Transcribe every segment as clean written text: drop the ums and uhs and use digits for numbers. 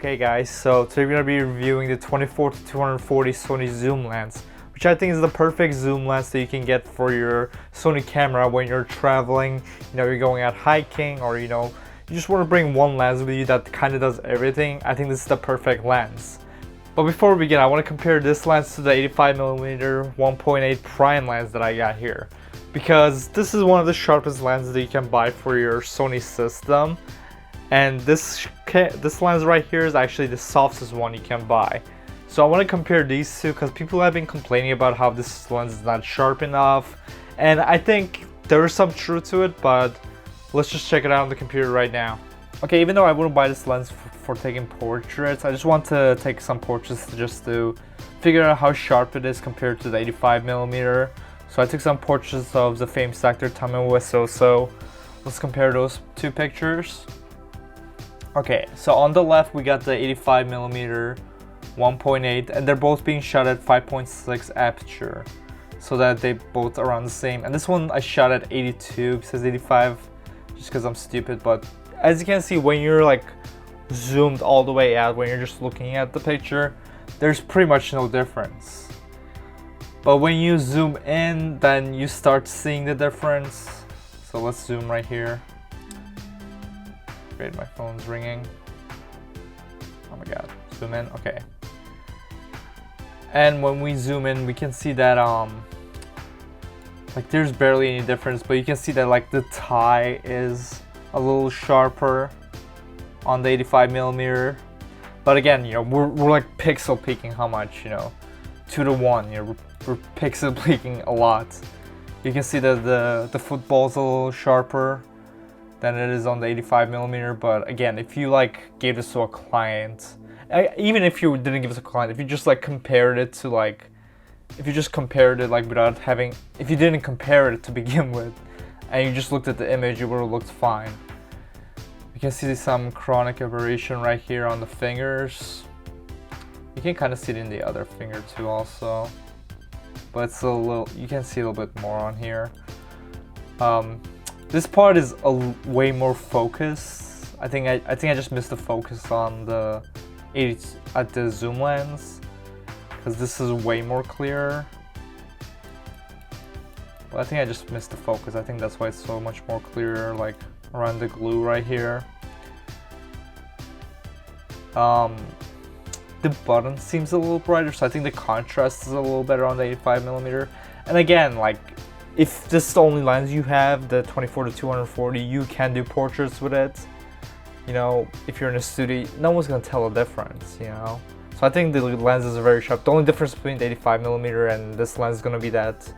Okay guys, so today we're going to be reviewing the 24-240 Sony zoom lens, which I think is the perfect zoom lens that you can get for your Sony camera when you're traveling, you're going out hiking, or you just want to bring one lens with you that kind of does everything. I think this is the perfect lens. But before we begin, I want to compare this lens to the 85mm 1.8 prime lens that I got here, because this is one of the sharpest lenses that you can buy for your Sony system. And this lens right here is actually the softest one you can buy. So I want to compare these two because people have been complaining about how this lens is not sharp enough, and I think there is some truth to it, but let's just check it out on the computer right now. Okay, even though I wouldn't buy this lens for taking portraits, I just want to take some portraits just to figure out how sharp it is compared to the 85mm. So I took some portraits of the famous actor Tommy Wiseau. So let's compare those two pictures. Okay, so on the left we got the 85mm 1.8, and they're both being shot at 5.6 aperture, so that they both around the same. And this one I shot at 82, it says 85 just because I'm stupid, but as you can see, when you're like zoomed all the way out, when you're just looking at the picture, there's pretty much no difference. But when you zoom in, then you start seeing the difference. So let's zoom right here. Great, my phone's ringing. Oh my god, zoom in, okay. And when we zoom in, we can see that like there's barely any difference, but you can see that like the tie is a little sharper on the 85mm. But again, we're like pixel peaking how much, 2:1, we're pixel peaking a lot. You can see that the football's a little sharper than it is on the 85mm. But again, if you like gave this to a client, even if you didn't give it to a client, if you just like compared it to like, if you just compared it like without having, if you didn't compare it to begin with, and you just looked at the image, it would have looked fine. You can see some chronic aberration right here on the fingers. You can kind of see it in the other finger too also, but it's a little, you can see a little bit more on here. This part is way more focused. I think I just missed the focus on the 80 at the zoom lens, because this is way more clear. But I think I just missed the focus. I think that's why it's so much more clearer, like around the glue right here. The button seems a little brighter, so I think the contrast is a little better on the 85mm. And again, like, if this is the only lens you have, the 24-240, you can do portraits with it. If you're in a studio, no one's gonna tell the difference, So I think the lenses are very sharp. The only difference between the 85mm and this lens is gonna be that,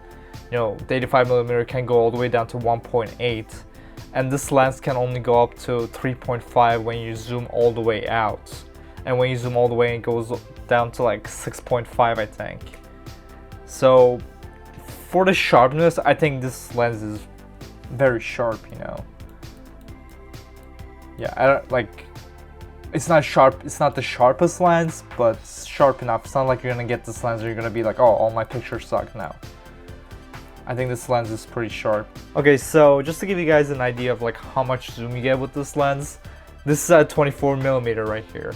the 85mm can go all the way down to 1.8, and this lens can only go up to 3.5 when you zoom all the way out. And when you zoom all the way, it goes down to like 6.5, I think. So for the sharpness, I think this lens is very sharp, Yeah, I don't like, it's not sharp, it's not the sharpest lens, but it's sharp enough. It's not like you're gonna get this lens and you're gonna be like, oh, all my pictures suck now. I think this lens is pretty sharp. Okay, so just to give you guys an idea of like how much zoom you get with this lens, this is at 24mm right here.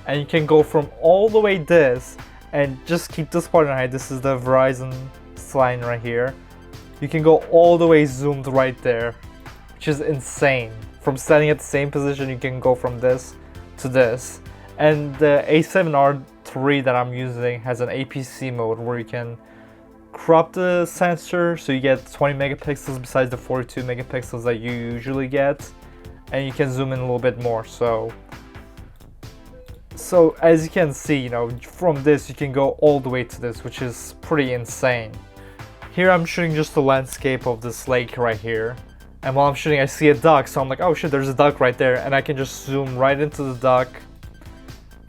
And you can go from all the way this, and just keep this part in height. This is the Verizon line right here. You can go all the way zoomed right there, which is insane. From standing at the same position, you can go from this to this. And the A7R3 that I'm using has an APC mode where you can crop the sensor so you get 20 megapixels besides the 42 megapixels that you usually get, and you can zoom in a little bit more. So as you can see, from this you can go all the way to this, which is pretty insane. Here I'm shooting just the landscape of this lake right here, and while I'm shooting I see a duck, so I'm like, oh shit, there's a duck right there, and I can just zoom right into the duck,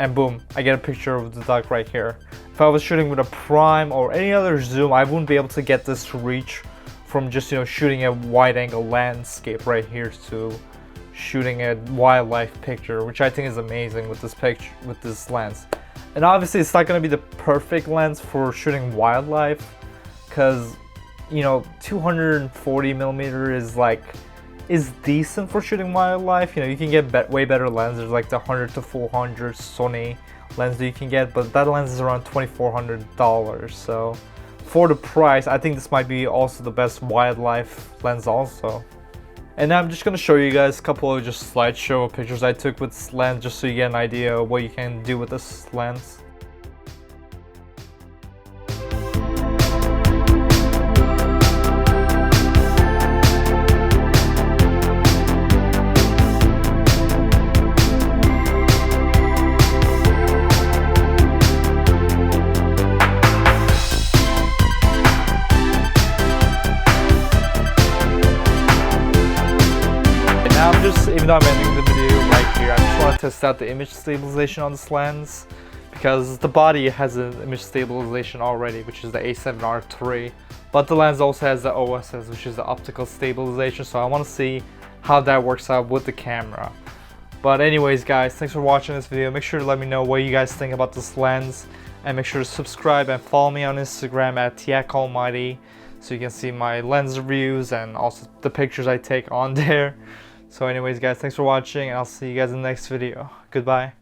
and boom, I get a picture of the duck right here. If I was shooting with a prime or any other zoom, I wouldn't be able to get this reach from just shooting a wide angle landscape right here to shooting a wildlife picture, which I think is amazing with this picture, with this lens. And obviously it's not going to be the perfect lens for shooting wildlife, because 240mm is like, is decent for shooting wildlife. You know, you can get way better lenses like the 100 to 400 Sony lens that you can get, but that lens is around $2,400. So for the price, I think this might be also the best wildlife lens also. And now I'm just going to show you guys a couple of just slideshow pictures I took with this lens, just so you get an idea of what you can do with this lens. Even though I'm ending the video right here, I just want to test out the image stabilization on this lens, because the body has an image stabilization already, which is the A7R3, but the lens also has the OSS, which is the optical stabilization, so I want to see how that works out with the camera. But anyways guys, thanks for watching this video. Make sure to let me know what you guys think about this lens, and make sure to subscribe and follow me on Instagram at TiakAlmighty, so you can see my lens reviews and also the pictures I take on there. So anyways guys, thanks for watching, and I'll see you guys in the next video. Goodbye.